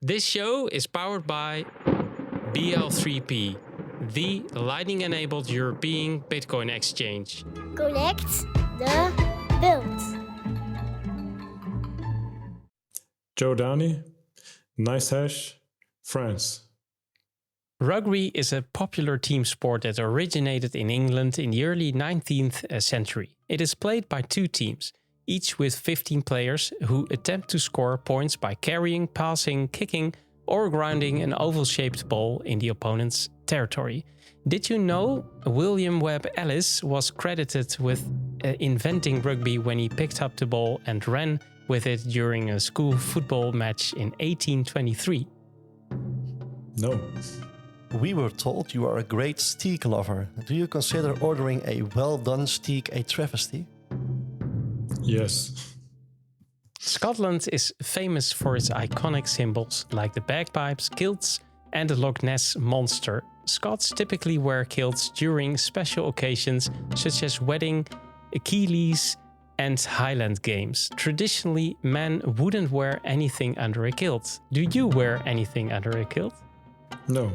This show is powered by BL3P, the Lightning-enabled European Bitcoin exchange. Connect the world. Downie, Nicehash, France. Rugby is a popular team sport that originated in England in the early 19th century. It is played by two teams, each with 15 players who attempt to score points by carrying, passing, kicking, or grounding an oval-shaped ball in the opponent's territory. Did you know William Webb Ellis was credited with inventing rugby when he picked up the ball and ran with it during a school football match in 1823? No. We were told you are a great steak lover. Do you consider ordering a well-done steak a travesty? Yes. Scotland is famous for its iconic symbols like the bagpipes, kilts, and the Loch Ness Monster. Scots typically wear kilts during special occasions such as wedding, Achilles, and Highland Games. Traditionally, men wouldn't wear anything under a kilt. Do you wear anything under a kilt? No.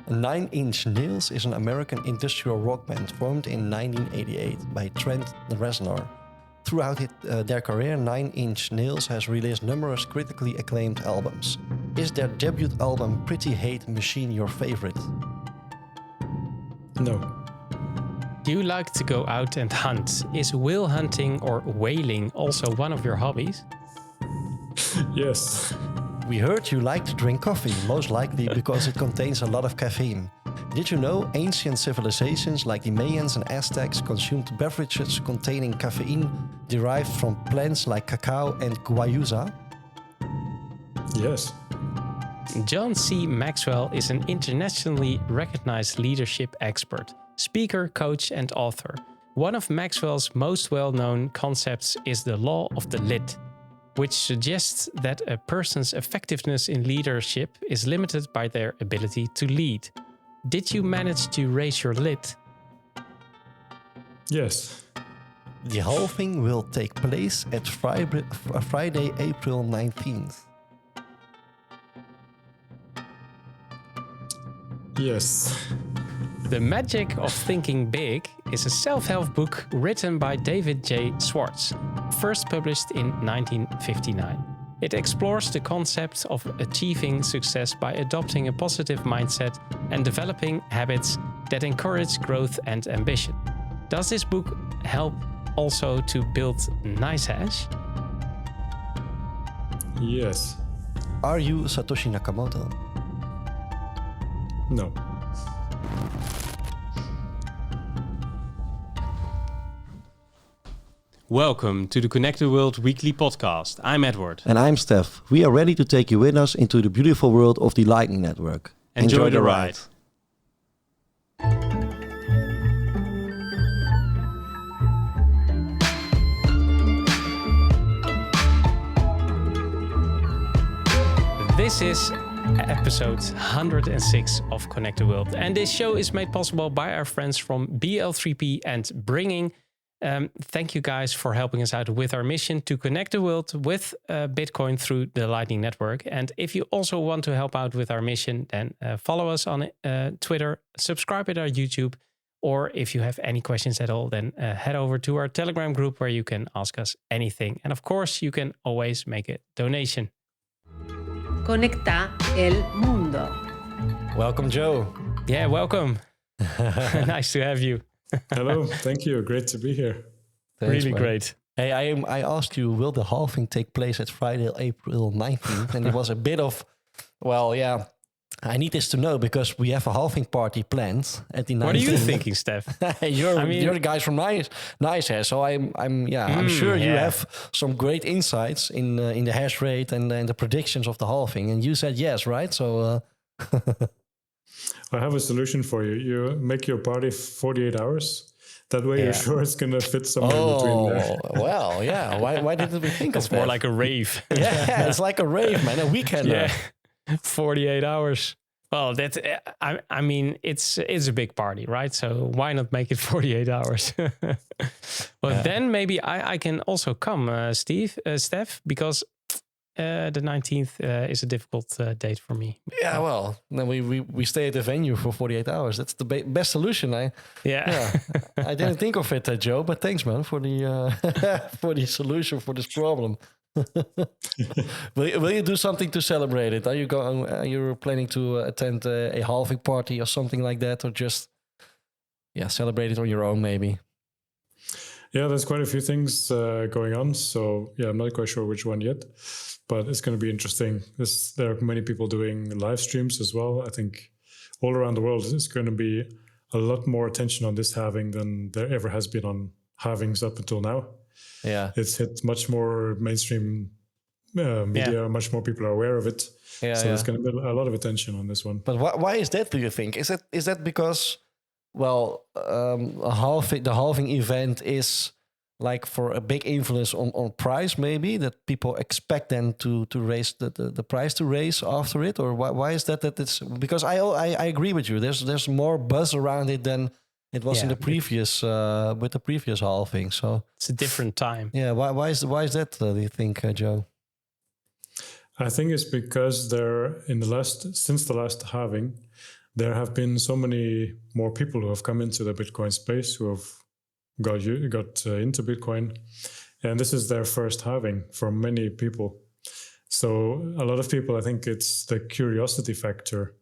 Nine Inch Nails is an American industrial rock band formed in 1988 by Trent Reznor. Throughout their career, Nine Inch Nails has released numerous critically acclaimed albums. Is their debut album Pretty Hate Machine your favorite? No. Do you like to go out and hunt? Is whale hunting or whaling also one of your hobbies? Yes. We heard you like to drink coffee, most likely because it contains a lot of caffeine. Did you know ancient civilizations like the Mayans and Aztecs consumed beverages containing caffeine derived from plants like cacao and guayusa? Yes. John C. Maxwell is an internationally recognized leadership expert, speaker, coach, and author. One of Maxwell's most well-known concepts is the law of the lid, which suggests that a person's effectiveness in leadership is limited by their ability to lead. Did you manage to raise your lid? Yes. The halving will take place at Friday, April 19th. Yes. The Magic of Thinking Big is a self-help book written by David J. Schwartz, first published in 1959. It explores the concept of achieving success by adopting a positive mindset and developing habits that encourage growth and ambition. Does this book help also to build Nicehash? Yes. Are you Satoshi Nakamoto? No. Welcome to the Connected World Weekly Podcast. I'm Edward. And I'm Steph. We are ready to take you with us into the beautiful world of the Lightning Network. Enjoy the ride. This is episode 106 of Connected World. And this show is made possible by our friends from BL3P and BRINGIN. Thank you guys for helping us out with our mission to connect the world with Bitcoin through the Lightning Network. And if you also want to help out with our mission, then follow us on Twitter, subscribe at our YouTube, or if you have any questions at all, then head over to our Telegram group where you can ask us anything. And of course, you can always make a donation. Conecta el mundo. Welcome, Joe. Yeah, welcome. Nice to have you. Hello. Thank you. Great to be here. Thanks, Really man. great. Hey, I asked you, will the halving take place at Friday, April 19th? And it was a bit of, well, yeah, I need this to know because we have a halving party planned at the 19th. What are you thinking, Steph? you're the guys from Nicehash, so I'm sure you have some great insights in the hash rate and the predictions of the halving. And you said yes, right? So I have a solution for you. You make your party 48 hours. That way you're sure it's going to fit somewhere between there. Well, yeah. Why didn't we think of It's that? more like a rave. Yeah, it's like a rave, man. A weekend. Yeah, 48 hours. Well, that I mean, it's a big party, right? So why not make it 48 hours? Well, then maybe I can also come, Steph, because the 19th is a difficult date for me. Yeah, well, then we stay at the venue for 48 hours. That's the best solution. Yeah. I didn't think of it, Joe, but thanks, man, for the for the solution for this problem. Will you do something to celebrate it? Are you planning to attend a halving party or something like that, or just celebrate it on your own maybe? Yeah, there's quite a few things going on. So I'm not quite sure which one yet, but it's going to be interesting. There are many people doing live streams as well. I think all around the world, there's going to be a lot more attention on this halving than there ever has been on halvings up until now. Yeah, it's hit much more mainstream media. Much more people are aware of it. There's going to be a lot of attention on this one. But why is that? Do you think is that because the halving event is like for a big influence on price, maybe that people expect them to raise the price to raise after it, or why is that it's because I agree with you. There's more buzz around it than it was in the previous with the previous halving. So it's a different time. Yeah, why is that? Do you think, Joe? I think it's because since the last halving, there have been so many more people who have come into the Bitcoin space, who have got into Bitcoin, and this is their first halving for many people. So a lot of people, I think it's the curiosity factor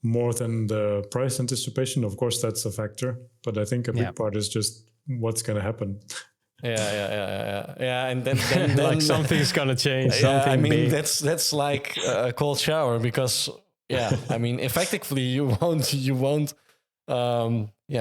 more than the price anticipation. Of course, that's a factor, but I think a big part is just what's going to happen. Yeah, and then like something's gonna change. I mean, big. That's like a cold shower because I mean, effectively you won't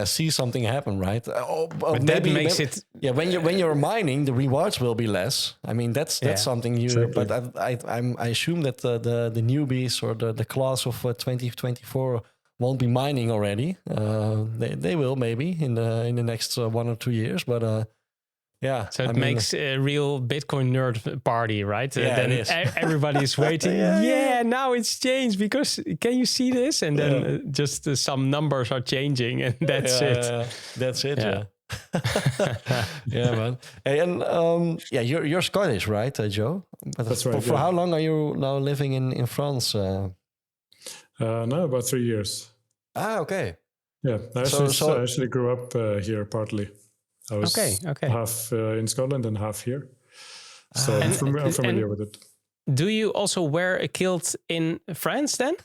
see something happen, right? But maybe that makes it. Yeah, when you're mining, the rewards will be less. I mean, that's something you. Exactly. But I assume that the newbies or the class of 2024 won't be mining already. They will maybe in the next 1 or 2 years, but. So it makes a real Bitcoin nerd party, right? Then everybody's waiting. Now it's changed because can you see this? And then just some numbers are changing, and that's it. That's it. Yeah, man. Hey, and you're Scottish, right, Joe? But that's right. For how long are you now living in France? Now about 3 years. Okay. Yeah, I actually grew up here partly. I was half in Scotland and half here. So I'm familiar with it. Do you also wear a kilt in France then?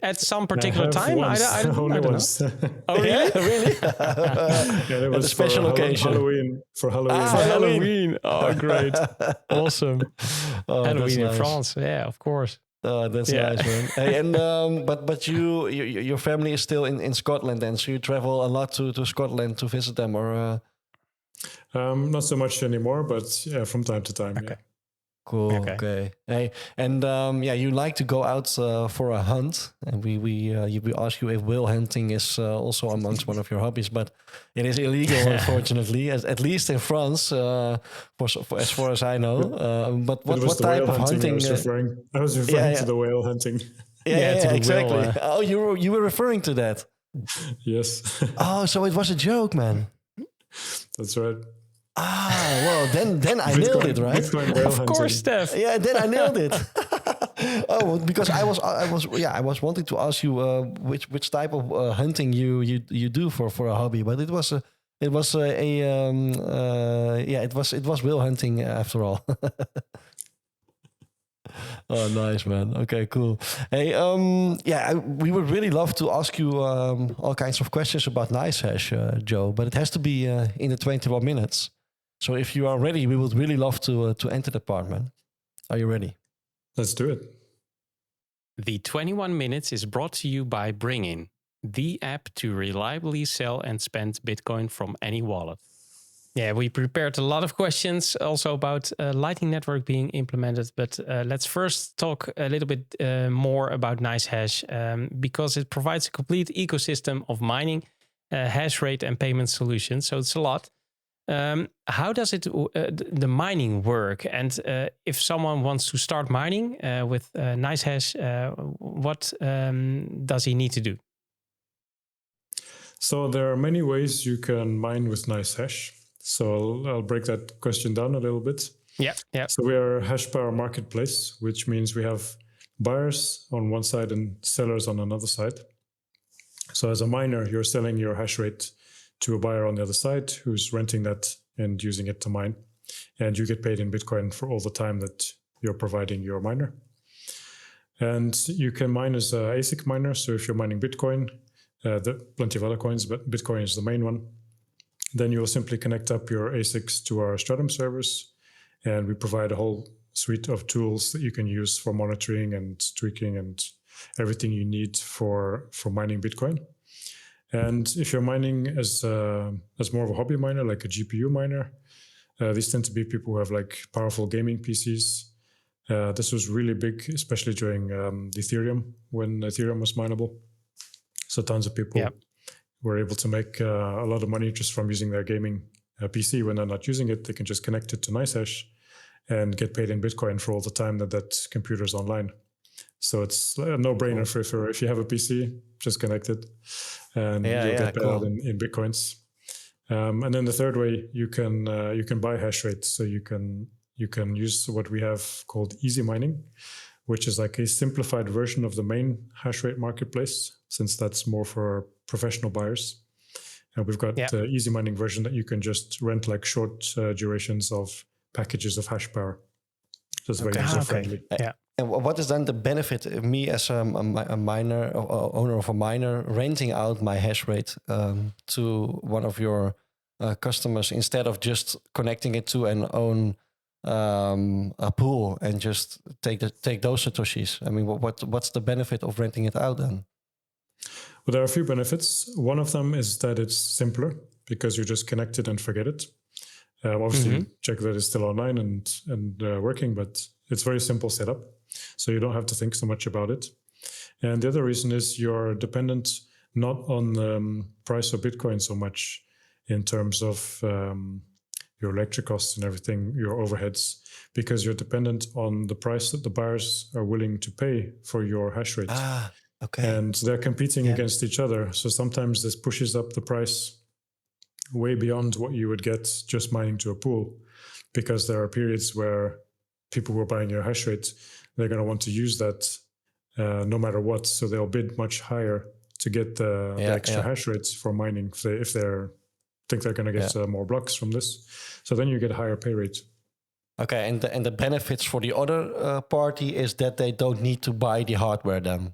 At some particular time? Once, I don't know. Oh, really? Really? It was a special occasion. For Halloween. For Halloween. Oh, great. Awesome. Halloween in nice. France. Yeah, of course. Oh, that's nice, man. Hey, and but your family is still in Scotland then, so you travel a lot to Scotland to visit them, or? Not so much anymore, but from time to time. Okay. Yeah. Cool. Okay. Hey, and you like to go out for a hunt, and we ask you if whale hunting is also amongst one of your hobbies, but it is illegal, unfortunately, at least in France, for as far as I know. But what type of hunting? I was referring to the whale hunting. Yeah, exactly. Oh, you were referring to that. Yes. Oh, so it was a joke, man. That's right. Well, then I nailed it, right? Of course, Steph. Yeah, then I nailed it. Because I was wanting to ask you which type of hunting you do for a hobby, but it was whale hunting after all. Oh, nice, man. Okay, cool. Hey, we would really love to ask you all kinds of questions about Nicehash, Joe, but it has to be in the 21 minutes. So if you are ready, we would really love to enter the part, man. Are you ready? Let's do it. The 21 minutes is brought to you by BRINGIN, the app to reliably sell and spend Bitcoin from any wallet. Yeah, we prepared a lot of questions also about Lightning Network being implemented, but let's first talk a little bit more about Nicehash because it provides a complete ecosystem of mining, hash rate and payment solutions. So it's a lot. How does the mining work? And if someone wants to start mining with Nicehash, what does he need to do? So there are many ways you can mine with Nicehash. So I'll break that question down a little bit. Yeah, yeah. So we are a hash power marketplace, which means we have buyers on one side and sellers on another side. So as a miner, you're selling your hash rate to a buyer on the other side who's renting that and using it to mine. And you get paid in Bitcoin for all the time that you're providing your miner. And you can mine as an ASIC miner. So if you're mining Bitcoin, there are plenty of other coins, but Bitcoin is the main one. Then you will simply connect up your ASICs to our Stratum servers. And we provide a whole suite of tools that you can use for monitoring and tweaking and everything you need for mining Bitcoin. And if you're mining as more of a hobby miner, like a GPU miner, these tend to be people who have like powerful gaming PCs. This was really big, especially during the Ethereum, when Ethereum was mineable. So tons of people were able to make a lot of money just from using their gaming PC. When they're not using it, they can just connect it to Nicehash and get paid in Bitcoin for all the time that computer is online. So it's a no-brainer for if you have a PC, just connect it, and you'll get paid out in Bitcoins. And then the third way, you can buy hash rate. So you can use what we have called easy mining, which is like a simplified version of the main hash rate marketplace, since that's more for professional buyers. And we've got the easy mining version that you can just rent like short durations of packages of hash power. So it's very user-friendly. Yeah. And what is then the benefit of me as a miner, or owner of a miner, renting out my hash rate to one of your customers instead of just connecting it to an own a pool and just take those satoshis? I mean, what's the benefit of renting it out then? Well, there are a few benefits. One of them is that it's simpler because you just connect it and forget it. Obviously, check that it's still online and working, but it's very simple setup. So you don't have to think so much about it. And the other reason is you're dependent not on the price of Bitcoin so much in terms of your electric costs and everything, your overheads, because you're dependent on the price that the buyers are willing to pay for your hash rate. And they're competing against each other. So sometimes this pushes up the price way beyond what you would get just mining to a pool, because there are periods where people who are buying your hash rate, they're going to want to use that no matter what. So they'll bid much higher to get the extra hash rates for mining if they think they're going to get more blocks from this. So then you get a higher pay rate. Okay, and the benefits for the other party is that they don't need to buy the hardware then.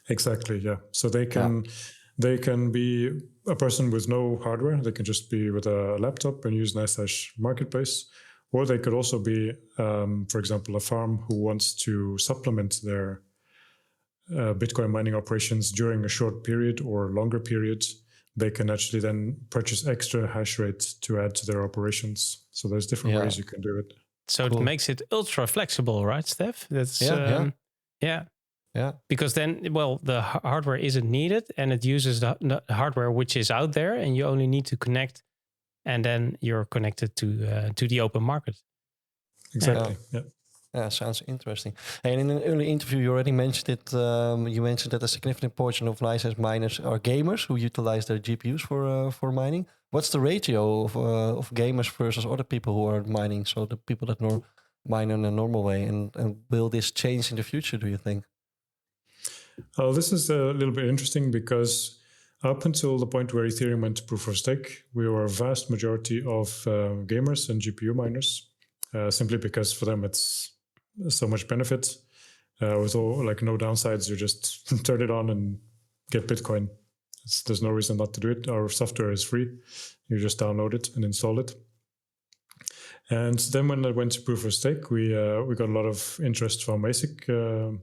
Exactly, yeah. So they can be a person with no hardware. They can just be with a laptop and use Nicehash Marketplace. Or they could also be, for example, a farm who wants to supplement their Bitcoin mining operations during a short period or longer period. They can actually then purchase extra hash rate to add to their operations. So there's different ways you can do it. So it makes it ultra flexible, right, Steph? That's Yeah. Because then, well, the hardware isn't needed and it uses the hardware which is out there, and you only need to connect, and then you're connected to the open market. Exactly. Yeah, sounds interesting. And in an early interview, you already mentioned it. You mentioned that a significant portion of Nicehash miners are gamers who utilize their GPUs for mining. What's the ratio of gamers versus other people who are mining? So the people that mine in a normal way, and will this change in the future, do you think? Oh, this is a little bit interesting because up until the point where Ethereum went to proof of stake, we were a vast majority of gamers and GPU miners, simply because for them it's so much benefit. With all like no downsides, you just turn it on and get Bitcoin. There's no reason not to do it. Our software is free. You just download it and install it. And then when I went to proof of stake, we got a lot of interest from ASIC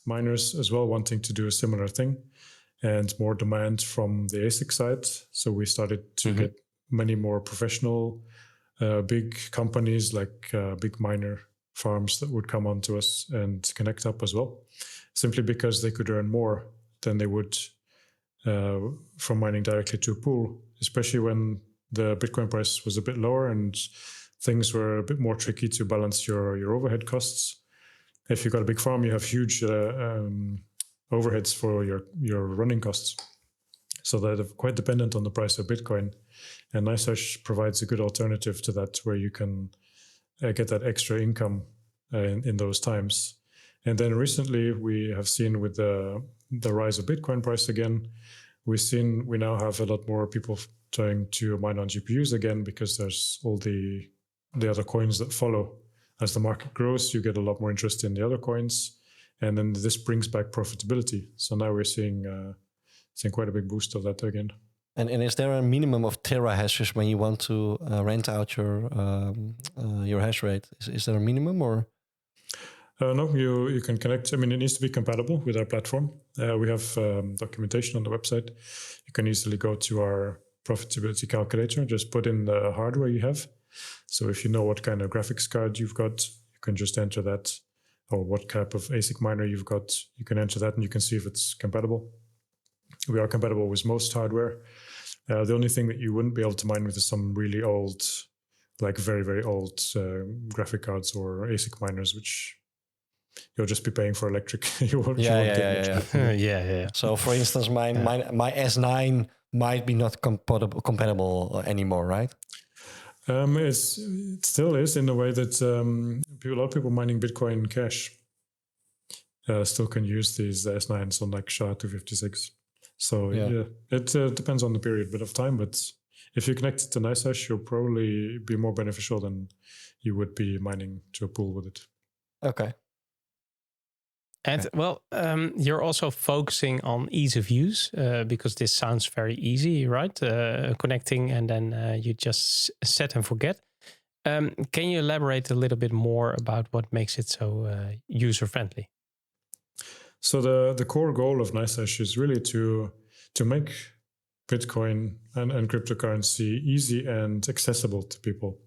miners as well, wanting to do a similar thing, and more demand from the ASIC side. So we started to get many more professional, big companies like big miner farms that would come onto us and connect up as well, simply because they could earn more than they would from mining directly to a pool, especially when the Bitcoin price was a bit lower and things were a bit more tricky to balance your overhead costs. If you've got a big farm, you have huge overheads for your running costs. So they're quite dependent on the price of Bitcoin. And Nicehash provides a good alternative to that, where you can get that extra income in those times. And then recently we have seen with the rise of Bitcoin price again, we now have a lot more people trying to mine on GPUs again, because there's all the other coins that follow. As the market grows, you get a lot more interest in the other coins, and then this brings back profitability. So now we're seeing quite a big boost of that again. And is there a minimum of terahashes when you want to rent out your hash rate? Is there a minimum or? No, you can connect. I mean, it needs to be compatible with our platform. We have documentation on the website. You can easily go to our profitability calculator, just put in the hardware you have. So if you know what kind of graphics card you've got, you can just enter that, or what type of ASIC miner you've got, you can enter that and you can see if it's compatible. We are compatible with most hardware. The only thing that you wouldn't be able to mine with is some really old, like very, very old graphic cards or ASIC miners, which you'll just be paying for electric. You won't get much. Yeah. So for instance, my S9 might be not compatible anymore, right? It still is, in a way that a lot of people mining Bitcoin Cash still can use these S9s on like SHA-256. So it depends on the period bit of time, but if you connect it to Nicehash, you'll probably be more beneficial than you would be mining to a pool with it. Okay. And well, you're also focusing on ease of use because this sounds very easy, right? Connecting and then you just set and forget. Can you elaborate a little bit more about what makes it so user friendly? So the core goal of Nicehash is really to make Bitcoin and cryptocurrency easy and accessible to people.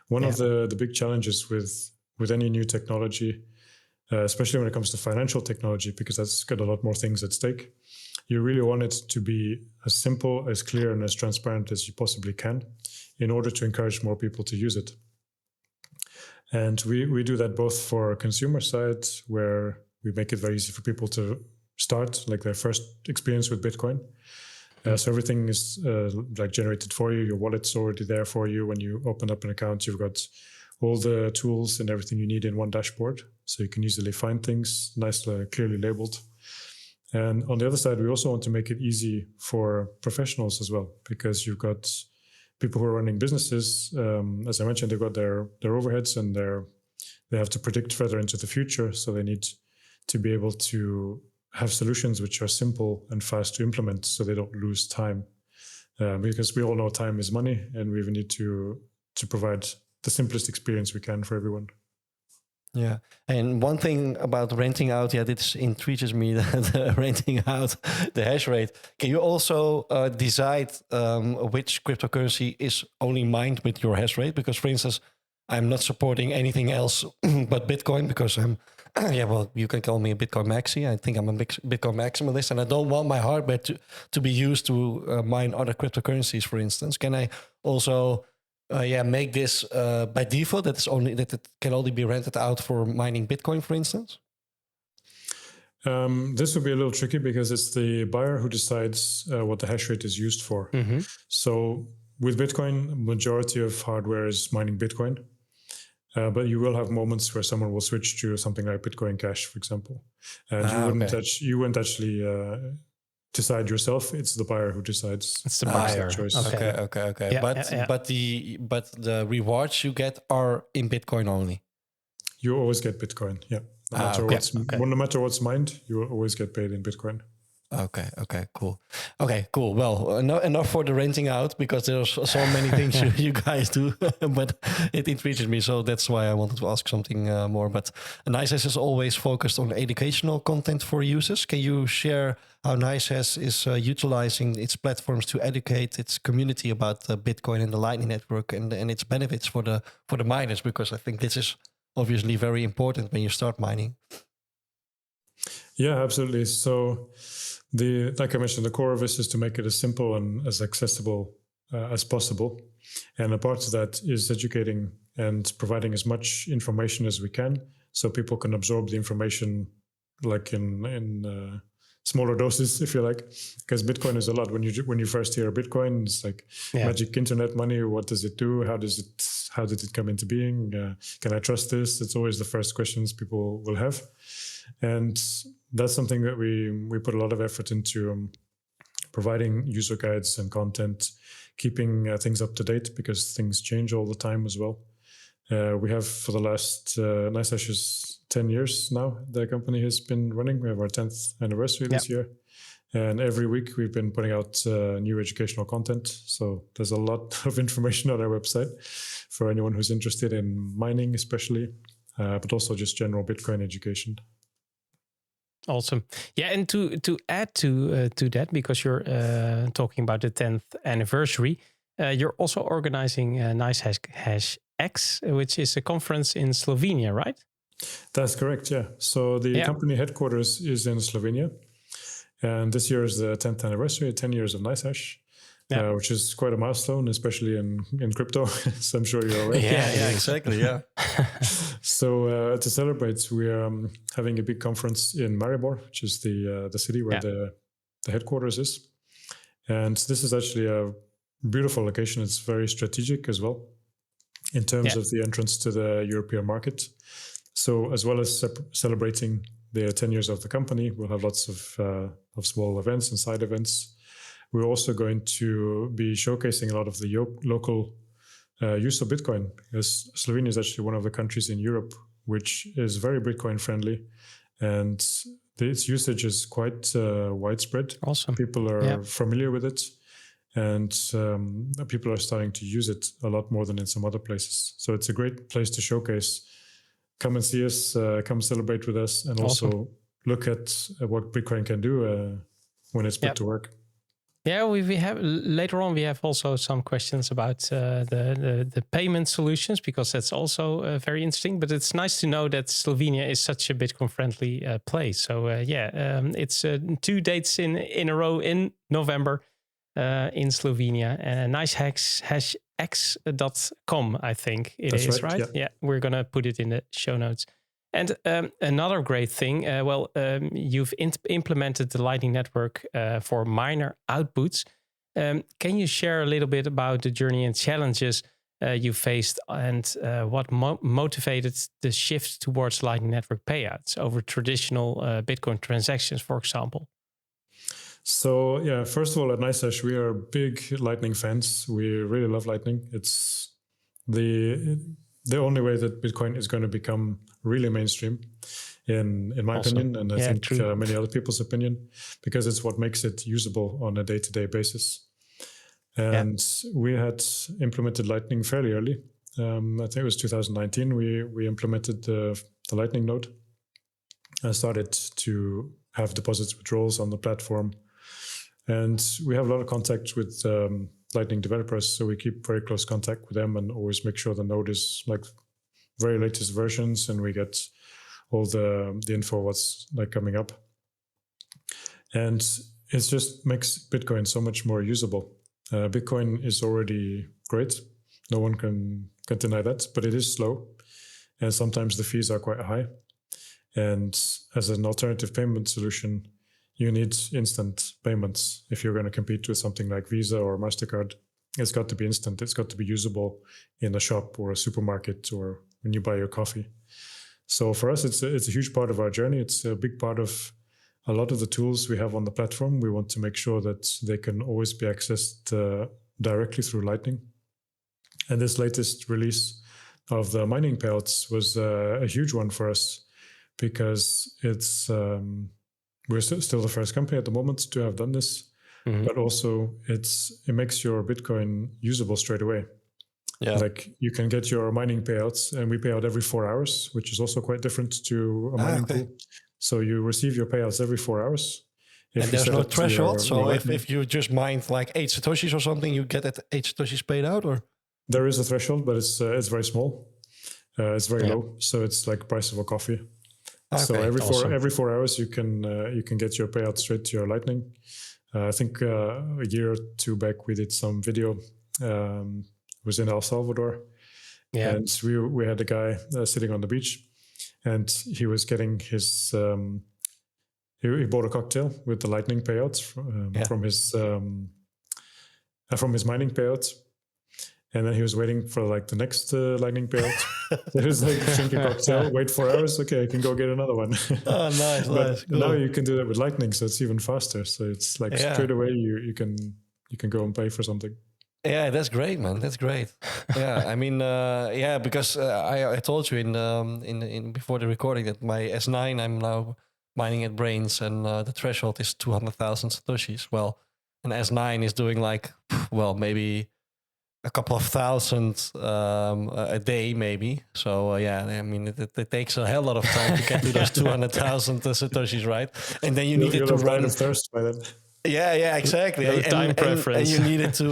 One of the big challenges with any new technology, especially when it comes to financial technology, because that's got a lot more things at stake, you really want it to be as simple, as clear, and as transparent as you possibly can in order to encourage more people to use it. And we do that both for consumer side, where we make it very easy for people to start, like their first experience with Bitcoin. So everything is like generated for you. Your wallet's already there for you. When you open up an account, you've got all the tools and everything you need in one dashboard. So you can easily find things, nicely, clearly labeled. And on the other side, we also want to make it easy for professionals as well, because you've got people who are running businesses. As I mentioned, they've got their overheads and they have to predict further into the future. So they need to be able to have solutions which are simple and fast to implement, so they don't lose time. Because we all know time is money, and we need to provide the simplest experience we can for everyone. Yeah, and one thing about renting out, this intrigues me, that renting out the hash rate. Can you also decide which cryptocurrency is only mined with your hash rate? Because, for instance, I'm not supporting anything else but Bitcoin because I'm, you can call me a Bitcoin maxi. I think I'm a Bitcoin maximalist, and I don't want my hardware to be used to mine other cryptocurrencies, for instance. Can I also make this by default that it can only be rented out for mining Bitcoin, for instance? This would be a little tricky because it's the buyer who decides what the hash rate is used for. Mm-hmm. So with Bitcoin, majority of hardware is mining Bitcoin. But you will have moments where someone will switch to something like Bitcoin Cash, for example. And you wouldn't actually decide yourself. It's the buyer who decides. It's the buyer choice. Okay. Yeah, but the rewards you get are in Bitcoin only. You always get Bitcoin. Yeah. No matter what's mined, you will always get paid in Bitcoin. Okay, cool. Well, enough for the renting out, because there's so many things you guys do, but it intrigues me, so that's why I wanted to ask something more. But Nicehash is always focused on educational content for users. Can you share how Nicehash is utilizing its platforms to educate its community about Bitcoin and the Lightning Network and its benefits for the miners? Because I think this is obviously very important when you start mining. Yeah, absolutely. So like I mentioned, the core of this is to make it as simple and as accessible as possible. And a part of that is educating and providing as much information as we can, so people can absorb the information like in smaller doses, if you like. Because Bitcoin is a lot. When you first hear Bitcoin, it's like magic internet money. What does it do? How How did it come into being? Can I trust this? It's always the first questions people will have. And that's something that we put a lot of effort into, providing user guides and content, keeping things up to date because things change all the time as well. We have for the last Nicehash is 10 years now. The company has been running. We have our 10th anniversary this year. And every week we've been putting out new educational content. So there's a lot of information on our website for anyone who's interested in mining especially, but also just general Bitcoin education. Awesome. Yeah, and to add to that, because you're talking about the 10th anniversary, you're also organizing Nicehash X, which is a conference in Slovenia, right? That's correct, yeah. So the company headquarters is in Slovenia. And this year is the 10th anniversary, 10 years of Nicehash, which is quite a milestone, especially in crypto, as I'm sure you're aware. Yeah, exactly, yeah. So to celebrate, we are having a big conference in Maribor, which is the city where the headquarters is. And this is actually a beautiful location. It's very strategic as well in terms of the entrance to the European market. So as well as celebrating the 10 years of the company, we'll have lots of small events and side events. We're also going to be showcasing a lot of the local use of Bitcoin, because Slovenia is actually one of the countries in Europe which is very Bitcoin friendly, and its usage is quite widespread. Awesome. People are familiar with it, and people are starting to use it a lot more than in some other places. So it's a great place to showcase. Come and see us, come celebrate with us, and also look at what Bitcoin can do when it's put to work. Yeah, we have later on. We have also some questions about the payment solutions, because that's also very interesting. But it's nice to know that Slovenia is such a Bitcoin-friendly place. So it's 2 dates in a row in November in Slovenia. Nicehashx.com, I think That's is right. Yeah, we're gonna put it in the show notes. And another great thing, you've implemented the Lightning Network for miner outputs. Can you share a little bit about the journey and challenges you faced, and what motivated the shift towards Lightning Network payouts over traditional Bitcoin transactions, for example? So yeah, first of all, at Nicehash, we are big Lightning fans. We really love Lightning. It's the only way that Bitcoin is going to become really mainstream, in my opinion, and I think many other people's opinion, because it's what makes it usable on a day-to-day basis. And we had implemented Lightning fairly early. I think it was 2019. We implemented the Lightning node. I started to have deposits, withdrawals on the platform, and we have a lot of contact with Lightning developers, so we keep very close contact with them and always make sure the node is like very latest versions, and we get all the info what's like coming up. And it just makes Bitcoin so much more usable. Bitcoin is already great. No one can deny that, but it is slow, and sometimes the fees are quite high. And as an alternative payment solution, you need instant payments. If you're going to compete with something like Visa or MasterCard, it's got to be instant. It's got to be usable in a shop or a supermarket or when you buy your coffee. So for us, it's a huge part of our journey. It's a big part of a lot of the tools we have on the platform. We want to make sure that they can always be accessed directly through Lightning. And this latest release of the mining payouts was a huge one for us, because it's we're still the first company at the moment to have done this, but also it makes your Bitcoin usable straight away. Yeah, like you can get your mining payouts, and we pay out every 4 hours, which is also quite different to a mining pool. So you receive your payouts every 4 hours. And there's no threshold. So if you just mined like 8 Satoshis or something, you get 8 Satoshis paid out, or? There is a threshold, but it's very small. It's very low. So it's like price of a coffee. So every 4 hours you can get your payout straight to your Lightning. I think a year or two back we did some video. It was in El Salvador, and we had a guy sitting on the beach, and he was getting his he bought a cocktail with the Lightning payouts from his mining payouts, And then he was waiting for like the next Lightning payout. So he was like, drink a cocktail, wait 4 hours. Okay, I can go get another one. Oh, nice, But nice. Cool. now you can do that with Lightning, so it's even faster. So it's like straight away you can go and pay for something. Yeah, that's great, man. That's great. Yeah, I mean, because I told you in before the recording that my S9 I'm now mining at Brains, and the threshold is 200,000 satoshis. Well, an S9 is doing like, well, maybe a couple of thousand a day, maybe. So I mean, it takes a hell lot of time to get to those 200,000 satoshis, right? And then you need it to run. Of thirst by then. Yeah, exactly. Time preference. And you need it to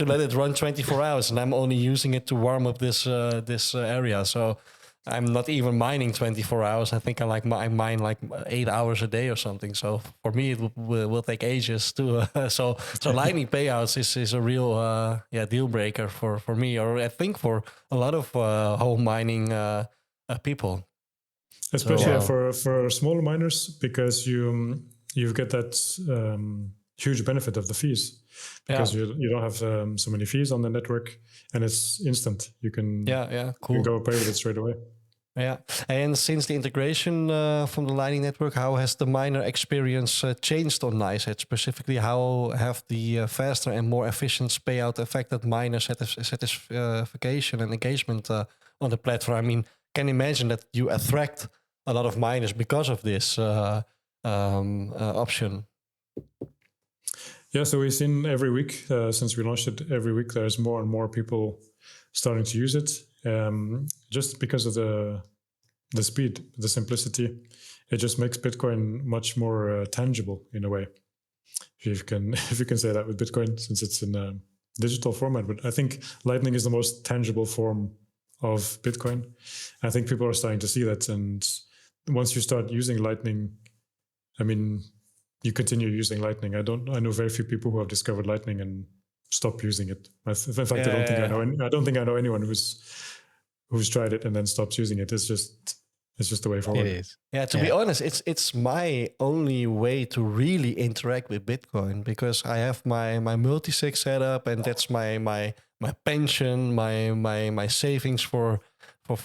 let it run 24 hours, and I'm only using it to warm up this area. So I'm not even mining 24 hours. I think I mine like 8 hours a day or something. So for me, it will take ages to. So Lightning payouts is a real deal breaker for me, or I think for a lot of home mining people. Especially for smaller miners, because you get that huge benefit of the fees, because you don't have so many fees on the network, and it's instant. You can cool. You can go pay with it straight away. Yeah, and since the integration from the Lightning Network, how has the miner experience changed on Nicehash? Specifically, how have the faster and more efficient payout affected miner satisfaction and engagement on the platform? I mean, can imagine that you attract a lot of miners because of this option. Yeah, so we've seen every week since we launched it. Every week, there's more and more people starting to use it, just because of the speed, the simplicity. It just makes Bitcoin much more tangible in a way, if you can say that with Bitcoin, since it's in a digital format. But I think Lightning is the most tangible form of Bitcoin. I think people are starting to see that, and once you start using Lightning, I mean, you continue using Lightning. I know very few people who have discovered Lightning and stop using it. In fact, I don't think I know anyone who's tried it and then stops using it. It's just the way forward. It is. Yeah, to be honest, it's my only way to really interact with Bitcoin, because I have my multisig set up, and that's my pension, my savings for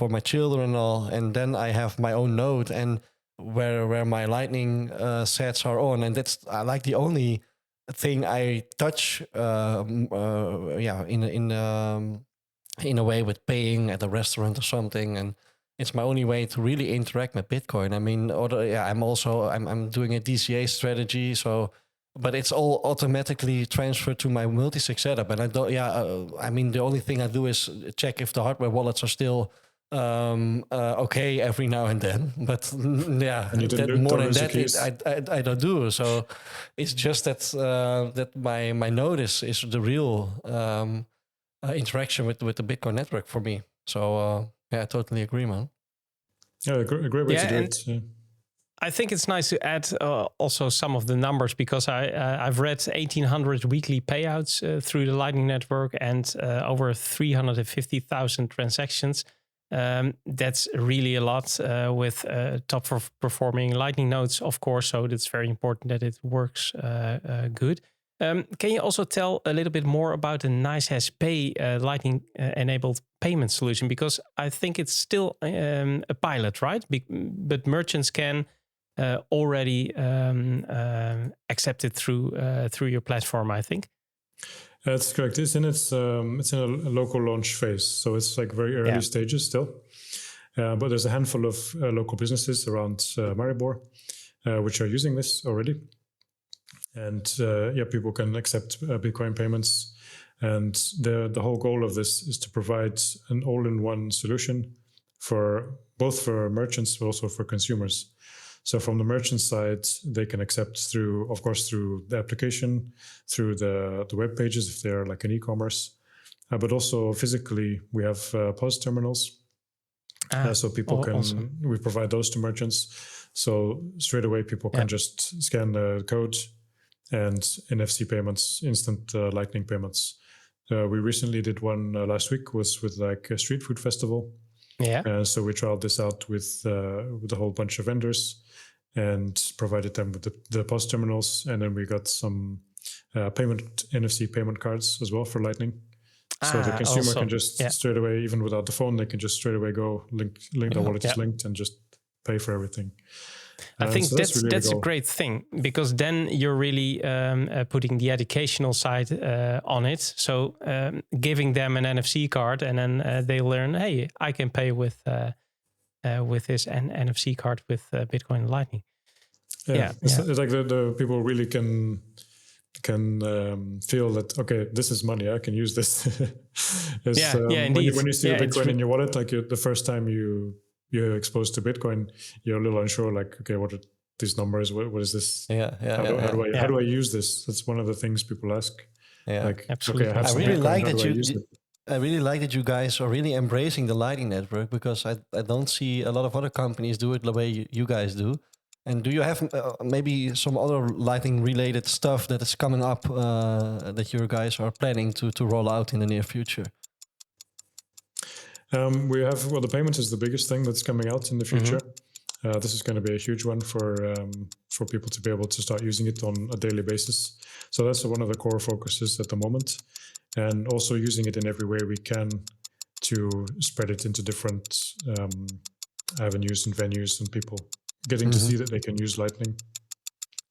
my children and all, and then I have my own node and where my Lightning sets are on, and that's like the only thing I touch. In a way with paying at a restaurant or something, and it's my only way to really interact with Bitcoin. I mean, I'm doing a DCA strategy, so but it's all automatically transferred to my multisig setup, and I don't. I mean, the only thing I do is check if the hardware wallets are still okay every now and then, but more than that I don't do. So it's just that my node is the real interaction with the Bitcoin network for me. So I totally agree, man. Yeah, a great way to do it. Yeah. I think it's nice to add also some of the numbers, because I've read 1,800 weekly payouts through the Lightning Network, and over 350,000 transactions. That's really a lot with top performing Lightning nodes, of course. So it's very important that it works good. Can you also tell a little bit more about the Nicehash Pay Lightning enabled payment solution? Because I think it's still a pilot, right? But merchants can already accept it through your platform, I think. That's correct. It's in a local launch phase, so it's like very early stages still. But there's a handful of local businesses around Maribor which are using this already, and people can accept Bitcoin payments. And the whole goal of this is to provide an all-in-one solution for both merchants but also for consumers. So from the merchant side, they can accept through the application, through the web pages if they're like an e-commerce, but also physically we have POS terminals. So people can awesome. We provide those to merchants. So straight away people can just scan the code and NFC payments, instant Lightning payments. We recently did one last week was with like a street food festival. Yeah. So we trialed this out with a whole bunch of vendors and provided them with the POS terminals. And then we got some NFC payment cards as well for Lightning. So the consumer also, can just yeah. straight away, even without the phone, they can just straight away go link their wallet is linked and just pay for everything. I think so that's really a great thing, because then you're really putting the educational side on it. So giving them an NFC card, and then they learn, hey, I can pay with this NFC card with Bitcoin and Lightning. It's like the people really can feel that, okay, this is money, I can use this. Indeed. When you see a Bitcoin in your wallet, like the first time you're exposed to Bitcoin, you're a little unsure, like, okay, what are these numbers? What is this? How do I use this? That's one of the things people ask. Yeah, like, absolutely. Okay, I have some really Bitcoin, like how that do I you. use it? I really like that you guys are really embracing the Lightning Network, because I don't see a lot of other companies do it the way you guys do. And do you have maybe some other Lightning-related stuff that is coming up that you guys are planning to roll out in the near future? We have, the payments is the biggest thing that's coming out in the future. This is going to be a huge one for people to be able to start using it on a daily basis. So that's one of the core focuses at the moment. And also using it in every way we can to spread it into different avenues and venues, and people getting to see that they can use Lightning.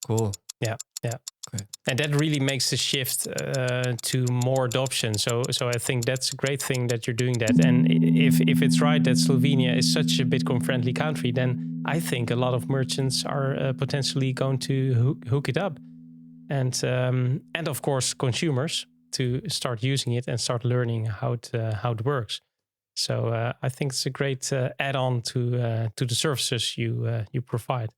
Cool. Yeah. Okay. And that really makes the shift to more adoption. So I think that's a great thing that you're doing that. And if it's right that Slovenia is such a Bitcoin-friendly country, then I think a lot of merchants are potentially going to hook it up, and of course consumers to start using it and start learning how it works. So I think it's a great add-on to the services you provide.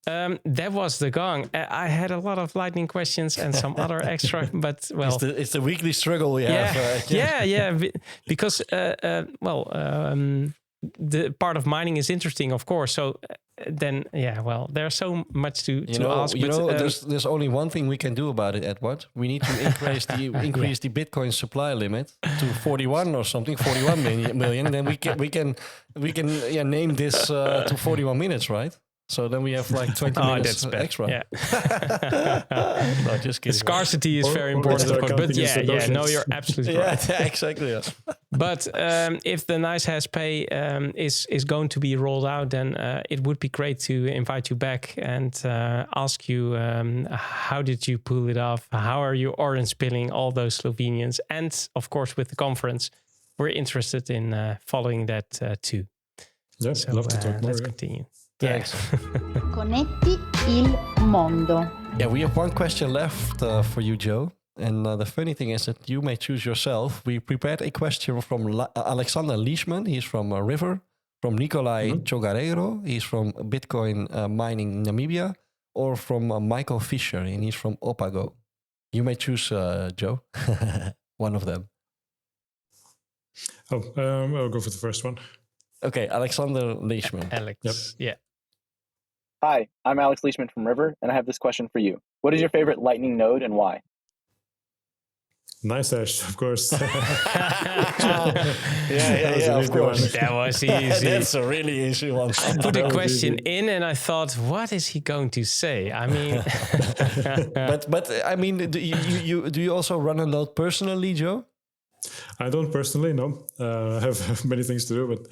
That was the gong. I had a lot of Lightning questions and some other extra, but well, it's the weekly struggle we have. Because the part of mining is interesting, of course. So then, there's so much to ask. There's only one thing we can do about it, Edward. We need to increase the Bitcoin supply limit to 41 or something, 41 million, and then we can name this to 41 minutes, right? So then we have like 20 minutes extra. Yeah. No, just kidding. The scarcity is very important, of course. But you're absolutely right. Yeah, exactly. Yeah. But if the Nicehash Pay is going to be rolled out, then it would be great to invite you back and ask you, how did you pull it off? How are you orange pilling all those Slovenians? And of course, with the conference, we're interested in following that too. Yes, so, love to talk more. Let's continue. Thanks. Connetti il mondo. Yeah, we have one question left for you, Joe. And the funny thing is that you may choose yourself. We prepared a question from Alexander Leishman. He's from River. From Nikolai Chogarero. He's from Bitcoin Mining Namibia. Or from Michael Fisher. And he's from Opago. You may choose, Joe. One of them. I'll go for the first one. Okay, Alexander Leishman. Alex, yep. Yeah. Hi, I'm Alex Leishman from River, and I have this question for you. What is your favorite Lightning node and why? Nicehash, of course. yeah, of course. That was easy. That's a really easy one. I put a question in and I thought, what is he going to say? I mean... but I mean, do you also run a node personally, Joe? I don't personally, no. I have many things to do, but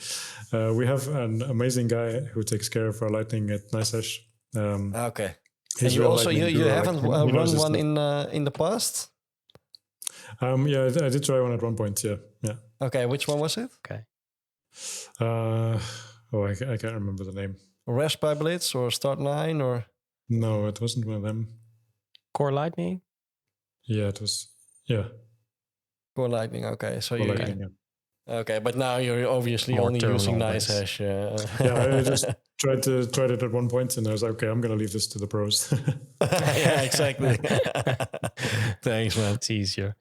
we have an amazing guy who takes care of our Lightning at Nicehash. Okay. And you also you haven't run one in the past? Yeah, I did try one at one point. Yeah. Okay, which one was it? Okay. I can't remember the name. Raspberry Blitz or Start9 or? No, it wasn't one of them. Core Lightning? Yeah, it was. Yeah. Core Lightning. Okay, so you. Lightning, yeah. Okay, but now you're obviously only using Nicehash. Yeah, I just tried it at one point, and I was like, okay, I'm gonna leave this to the pros. Yeah, exactly. Thanks, man. It's easier.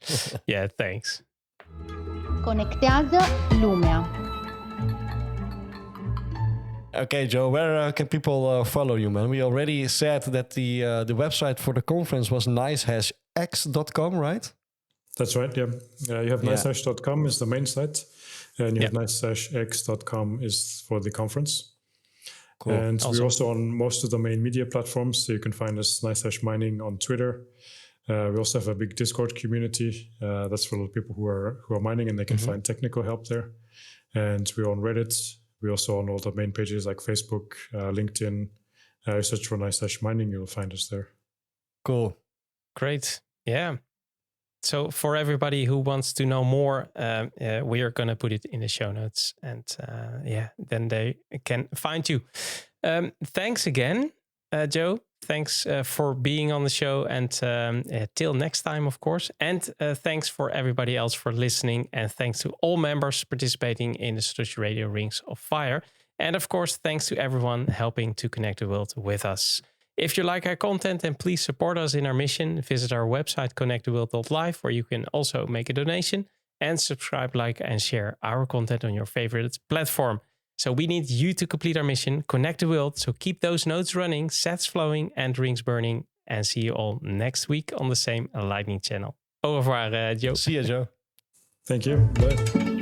Yeah, thanks. Conectează lumea. Okay, Joe, where can people follow you, man? We already said that the website for the conference was nicehashx.com, right? That's right, yeah. You have nicehash.com is the main site, and you have nicehashx.com is for the conference. Cool. And we're also on most of the main media platforms, so you can find us Nicehash Mining on Twitter, We also have a big Discord community. That's for people who are mining, and they can find technical help there. And we're on Reddit. We're also on all the main pages like Facebook, LinkedIn. Search for Nicehash Mining, you'll find us there. Cool. Great. Yeah. So for everybody who wants to know more, we are going to put it in the show notes, and then they can find you. Thanks again, Joe. Thanks for being on the show, and till next time, of course. And thanks for everybody else for listening, and thanks to all members participating in the Strategy Radio Rings of Fire. And of course, thanks to everyone helping to connect the world with us. If you like our content, then please support us in our mission. Visit our website, connecttheworld.live, where you can also make a donation, and subscribe, like, and share our content on your favorite platform. So we need you to complete our mission, connect the world. So keep those nodes running, sats flowing, and rings burning. And see you all next week on the same Lightning channel. Au revoir, Joe. See you, Joe. Thank you. Bye.